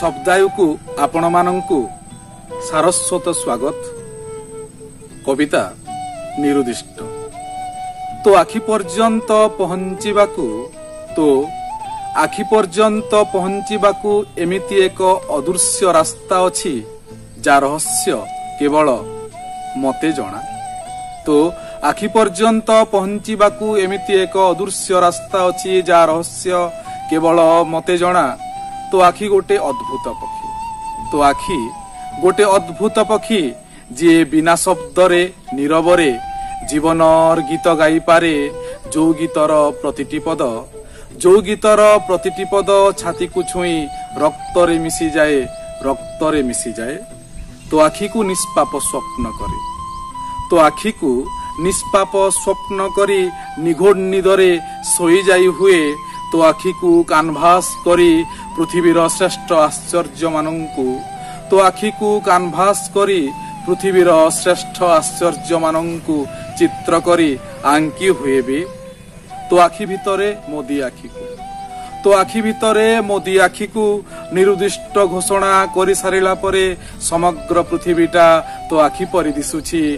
शब्दायु को आपण मानंकु सारस्वत स्वागत। कविता निरुदिष्ट। तो आखि पर्यंत पहुंचीबाकू एमिति एक अदृश्य रास्ता अछि जा रहस्य केवल मते जणा। तो आखि पर्यंत पहुंचीबाकू एमिति एक अदृश्य रास्ता अछि जा रहस्य केवल मते जणा। तो आखि गोटे अद्भुत पक्षी जे बिना शब्दरे नीरवरे जीवनर गीत गाई पारे। जो गीतर प्रतिटी पद छाती को छुई रक्तरे मिसी जाए। तो आखि को निष्पाप स्वप्न करी निघोड़ निदरे सोई जाई हुए। तो आखि को कानभास करी पृथ्वीर श्रेष्ठ आश्चर्य मानंकु चित्र करी आंकी हुए भी। तो आखि भितरे मोदी आखि को निरुदिष्ट घोषणा करि सारिला परे समग्र पृथ्वीटा तो आखि परि दिसुछि।